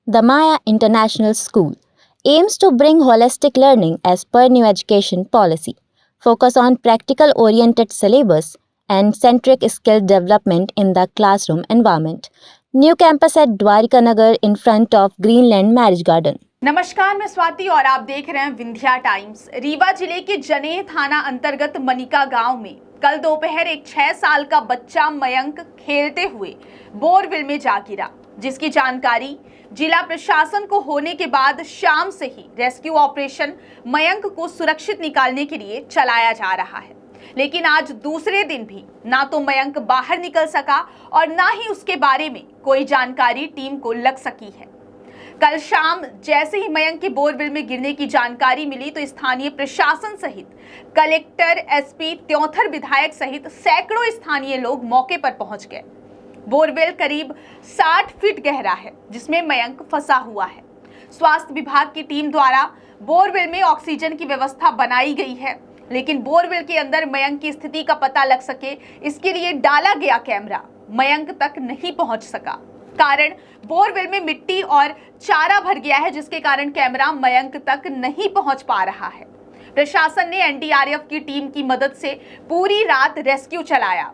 The Maya International School aims to bring holistic learning as per new education policy, focus on practical-oriented syllabus and centric skill development in the classroom environment. New campus at Dwarika Nagar in front of Greenland Marriage Garden. नमस्कार, मैं स्वाति और आप देख रहे हैं Vindhya times. Rewa जिले के जनेह थाना अंतर्गत मनिका गांव में कल दोपहर एक 6 साल का बच्चा मयंक खेलते हुए बोरवेल में जा गिरा, जिसकी जानकारी जिला प्रशासन को होने के बाद शाम से ही रेस्क्यू ऑपरेशन मयंक को सुरक्षित निकालने के लिए चलाया जा रहा है। लेकिन आज दूसरे दिन भी ना तो मयंक बाहर निकल सका और ना ही उसके बारे में कोई जानकारी टीम को लग सकी है। कल शाम जैसे ही मयंक के बोरवेल में गिरने की जानकारी मिली तो स्थानीय प्रशासन सहित कलेक्टर, एसपी, त्योंथर विधायक सहित सैकड़ों स्थानीय लोग मौके पर पहुंच गए। बोरवेल करीब 60 फीट गहरा है, जिसमें मयंक फंसा हुआ है। स्वास्थ्य विभाग की टीम द्वारा बोरवेल में ऑक्सीजन की व्यवस्था बनाई गई है, लेकिन बोरवेल के अंदर मयंक की स्थिति का पता लग सके इसके लिए डाला गया कैमरा मयंक तक नहीं पहुंच सका। कारण बोरवेल में मिट्टी और चारा भर गया है, जिसके कारण कैमरा मयंक तक नहीं पहुंच पा रहा है। प्रशासन ने एनडीआरएफ की टीम की मदद से पूरी रात रेस्क्यू चलाया।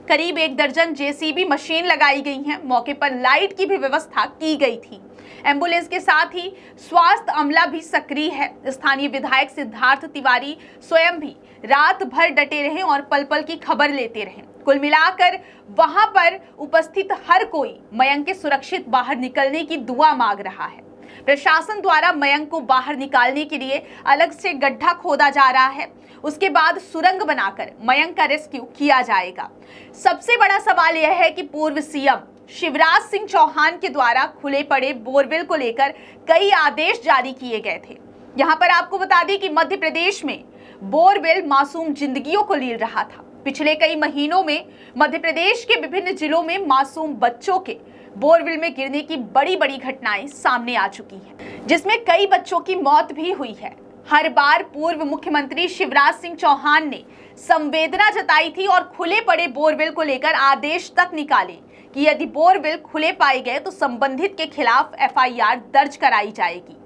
करीब 1 दर्जन जेसीबी मशीन लगाई गई हैं। मौके पर लाइट की भी व्यवस्था की गई थी। एम्बुलेंस के साथ ही स्वास्थ्य अमला भी सक्रिय है। स्थानीय विधायक सिद्धार्थ तिवारी स्वयं भी रात भर डटे रहे और पल पल की खबर लेते रहे। कुल मिलाकर वहां पर उपस्थित हर कोई मयंक के सुरक्षित बाहर निकलने की दुआ मांग रहा है। प्रशासन द्वारा मयंक को बाहर निकालने के लिए अलग से गड्ढा खोदा जा रहा है। उसके बाद सुरंग बनाकर मयंक का रेस्क्यू किया जाएगा। सबसे बड़ा सवाल यह है कि पूर्व सीएम शिवराज सिंह चौहान के द्वारा खुले पड़े बोरवेल को लेकर कई आदेश जारी किए गए थे। यहाँ पर आपको बता दें कि मध्य प्रदेश में बोरवेल मासूम जिंदगियों को लील रहा था। पिछले कई महीनों में मध्य प्रदेश के विभिन्न जिलों में मासूम बच्चों के बोरवेल में गिरने की बड़ी बड़ी घटनाएं सामने आ चुकी हैं, जिसमें कई बच्चों की मौत भी हुई है। हर बार पूर्व मुख्यमंत्री शिवराज सिंह चौहान ने संवेदना जताई थी और खुले पड़े बोरवेल को लेकर आदेश तक निकाले कि यदि बोरवेल खुले पाए गए तो संबंधित के खिलाफ एफआईआर दर्ज कराई जाएगी।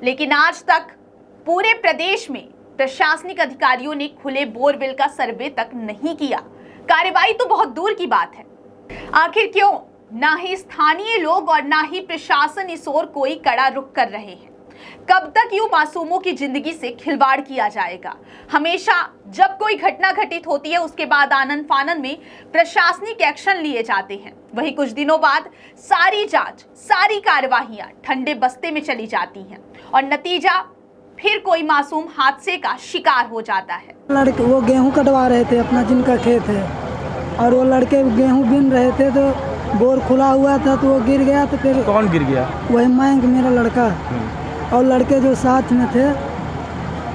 लेकिन आज तक पूरे प्रदेश में प्रशासनिक अधिकारियों ने खुले बोरवेल का सर्वे तक नहीं किया। कार्रवाई तो बहुत दूर की बात है। आखिर क्यों ना ही स्थानीय लोग और ना ही प्रशासन इस ओर कोई कड़ा रुख कर रहे हैं? कब तक यूं मासूमों की जिंदगी से खिलवाड़ किया जाएगा? हमेशा जब कोई घटना घटित होती है उसके बाद आनन फानन में प्रशासनिक एक्शन लिए जाते हैं। वहीं कुछ दिनों बाद सारी जांच, सारी कार्यवाहियां ठंडे बस्ते में चली जाती हैं और नतीजा फिर कोई मासूम हादसे का शिकार हो जाता है। लड़के वो गेहूं कटवा रहे थे, अपना जिनका खेत है, और वो लड़के गेहूं बीन रहे थे तो बोर खुला हुआ था तो वो गिर गया। तो फिर कौन गिर गया? वही मयंक, मेरा लड़का, और लड़के जो साथ में थे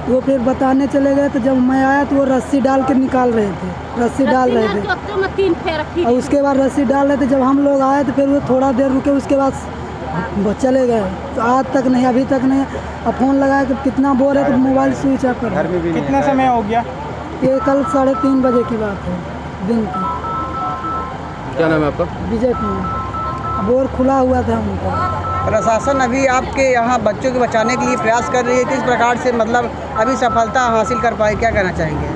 वो फिर बताने चले गए। तो जब मैं आया तो वो रस्सी डाल के निकाल रहे थे, रस्सी डाल रहे थे, और उसके बाद रस्सी डाल रहे थे। जब हम लोग आए तो फिर वो थोड़ा देर रुके, उसके बाद वो चले गए। तो आज तक नहीं, अभी तक नहीं। अब फोन लगाया कि कितना बोर है तो मोबाइल स्विच ऑफ कर। कितना समय हो गया? ये कल 3:30 बजे की बात है, दिन की। क्या नाम है आपका? विजय कुमार। बोर खुला हुआ था उनका। प्रशासन अभी आपके यहाँ बच्चों को बचाने के लिए प्रयास कर रही है। किस प्रकार से मतलब अभी सफलता हासिल कर पाए, क्या कहना चाहेंगे?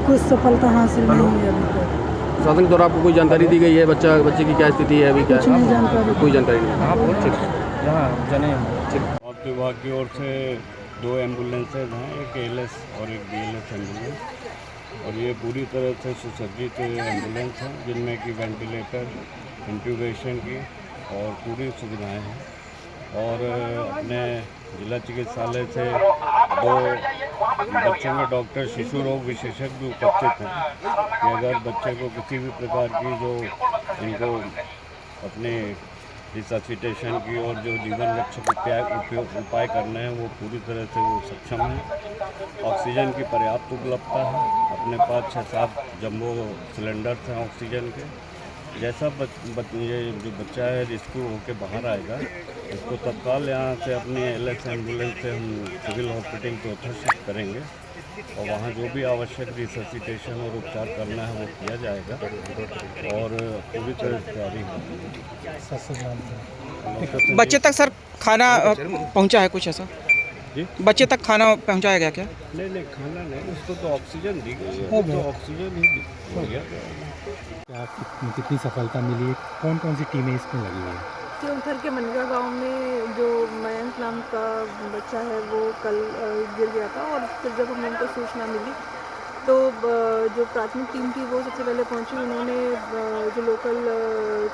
कुछ सफलता हासिल नहीं हुई अभी तक। प्रशासन के द्वारा आपको कोई जानकारी दी गई है? बच्चे की क्या स्थिति है अभी? क्या कुछ नहीं जानकारी, कोई जानकारी नहीं। यहाँ जने स्वास्थ्य विभाग की ओर से 2 एम्बुलेंसेज हैं, एक एएलएस और एक बीएलएस एम्बुलेंस, और ये पूरी तरह से सुसज्जित एम्बुलेंस हैं जिनमें कि वेंटिलेटर, इंट्यूबेशन की और पूरी सुविधाएं हैं। और अपने जिला चिकित्सालय से 2 बच्चों के डॉक्टर, शिशु रोग विशेषज्ञ उपस्थित हैं कि अगर बच्चे को किसी भी प्रकार की जो इनको अपने रिससिटेशन की और जो जीवन रक्षक उपाय करने हैं वो पूरी तरह से वो सक्षम हैं। ऑक्सीजन की पर्याप्त उपलब्धता है। अपने पास 6-7 जंबो सिलेंडर्स हैं ऑक्सीजन के। जैसा ये जो बच्चा है रेस्क्यू होकर बाहर आएगा, इसको तत्काल यहाँ से अपनी एएलएस एम्बुलेंस से हम सिविल हॉस्पिटल को शिफ्ट करेंगे और वहाँ जो भी आवश्यक रिससिटेशन और उपचार करना है वो किया जाएगा और पूरी तरह तैयारी है। बच्चे तक सर खाना पहुंचा है कुछ ऐसा? जी? बच्चे तक खाना पहुंचाया गया क्या? नहीं खाना नहीं, उसको तो ऑक्सीजन दी गई है, तो ऑक्सीजन ही दिया गया। क्या कितनी सफलता मिली है? कौन कौन सी टीमें इसमें लगी हुई हैं? त्योंथर के मनगा गांव में जो मयंक नाम का बच्चा है वो कल गिर गया था और फिर जब हमें उनको सूचना मिली तो जो प्राथमिक टीम थी वो सबसे पहले पहुंची। उन्होंने जो लोकल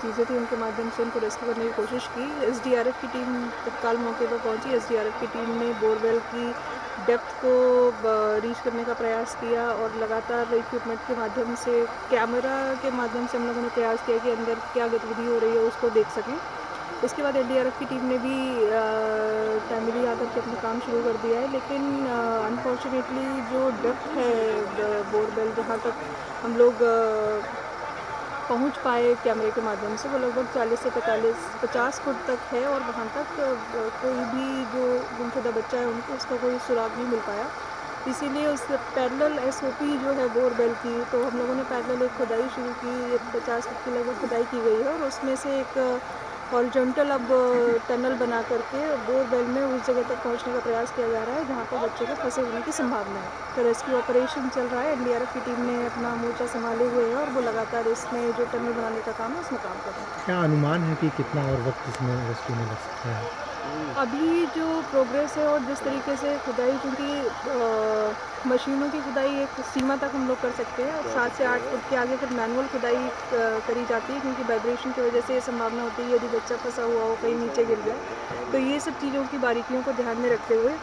चीज़ें थी उनके माध्यम से उनको रेस्क्यू करने की कोशिश की। एसडीआरएफ की टीम तत्काल मौके पर पहुंची। एसडीआरएफ की टीम ने बोरवेल की डेप्थ को रीच करने का प्रयास किया और लगातार इक्विपमेंट के माध्यम से, कैमरा के माध्यम से हम लोगों ने प्रयास किया कि अंदर क्या गतिविधि हो रही है उसको देख सकें। इसके बाद एनडीआरएफ की टीम ने भी टाइमली आकर के अपना काम शुरू कर दिया है, लेकिन अनफॉर्चुनेटली जो डेप्थ है बोरवेल जहाँ तक हम लोग पहुंच पाए कैमरे के माध्यम से वो लगभग 40 से 50 फुट तक है और वहाँ तक कोई भी जो गुमशुदा बच्चा है उनको उसका कोई सुराग नहीं मिल पाया। इसीलिए उस पैरेलल एसओपी जो है बोरवेल की, तो हम लोगों ने पैरेलल एक खुदाई शुरू की। 50 फुट की लगभग खुदाई की गई है और उसमें से एक हॉरिजॉन्टल अब टनल बना करके बोरवेल में उस जगह तक पहुंचने का प्रयास किया जा रहा है जहां पर बच्चे के फंसे होने की संभावना है। तो रेस्क्यू ऑपरेशन चल रहा है। एनडीआरएफ की टीम ने अपना मोर्चा संभाले हुए है और वो लगातार इसमें जो टनल बनाने का काम है उसमें काम कर रहे हैं। क्या अनुमान है कि कितना और वक्त इसमें रेस्क्यू में लग सकता है? अभी जो प्रोग्रेस है और जिस तरीके से खुदाई, क्योंकि मशीनों की खुदाई एक सीमा तक हम लोग कर सकते हैं, 7 से 8 फुट के आगे फिर मैनुअल खुदाई करी जाती है, क्योंकि वाइब्रेशन की वजह से ये संभावना होती है यदि बच्चा फंसा हुआ हो कहीं नीचे गिर जाए। तो ये सब चीज़ों की बारीकियों को ध्यान में रखते हुए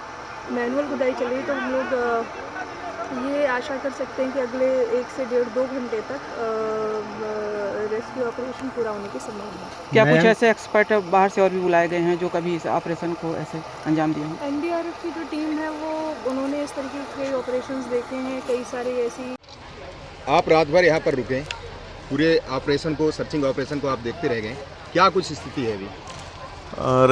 मैनुअल खुदाई चल रही है। तो हम लोग ये आशा कर सकते हैं कि अगले 1 से 1.5-2 घंटे तक रेस्क्यू ऑपरेशन पूरा होने की संभावना है। क्या कुछ ऐसे एक्सपर्ट बाहर से और भी बुलाए गए हैं जो कभी इस ऑपरेशन को ऐसे अंजाम दिए हैं? एनडीआरएफ की जो टीम है वो उन्होंने इस तरीके के ऑपरेशंस देखे हैं, कई सारे ऐसी। आप रात भर यहाँ पर रुके, पूरे ऑपरेशन को, सर्चिंग ऑपरेशन को आप देखते रह गए, क्या कुछ स्थिति है अभी?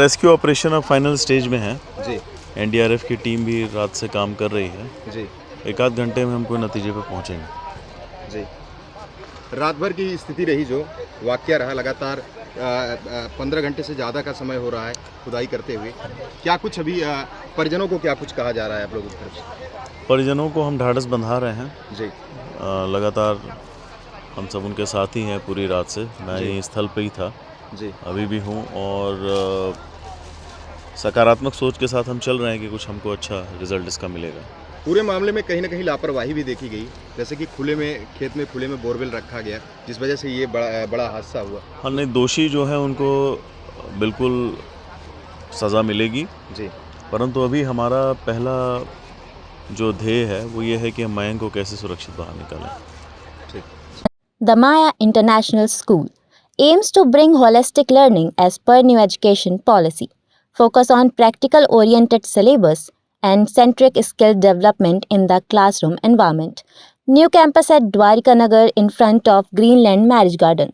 रेस्क्यू ऑपरेशन अब फाइनल स्टेज में है जी। एनडीआरएफ की टीम भी रात से काम कर रही है जी। 1-8 घंटे में हम कोई नतीजे पे पहुंचेंगे जी। रात भर की स्थिति रही, जो वाकया रहा, लगातार 15 घंटे से ज़्यादा का समय हो रहा है खुदाई करते हुए, क्या कुछ अभी परिजनों को क्या कुछ कहा जा रहा है आप लोगों की तरफ से? परिजनों को हम ढाढ़स बंधा रहे हैं जी। लगातार हम सब उनके साथ ही हैं पूरी रात से। मैं यहीं स्थल पे ही था जी, अभी भी हूँ और सकारात्मक सोच के साथ हम चल रहे हैं कि कुछ हमको अच्छा रिजल्ट इसका मिलेगा। पूरे मामले में कहीं ना कहीं लापरवाही भी देखी गई, जैसे कि खुले में, खेत में खुले में बोरवेल रखा गया, जिस वजह से ये बड़ा हादसा हुआ। हाँ नहीं, दोषी जो है उनको बिल्कुल सज़ा मिलेगी जी, परंतु अभी हमारा पहला जो ध्येय है वो ये है कि हम मयंक को कैसे सुरक्षित बाहर निकालें। ठीक। The Maya International School aims to bring holistic learning as per new education policy, focus on practical-oriented syllabus and centric skill development in the classroom environment. New campus at Dwarika Nagar in front of Greenland Marriage Garden.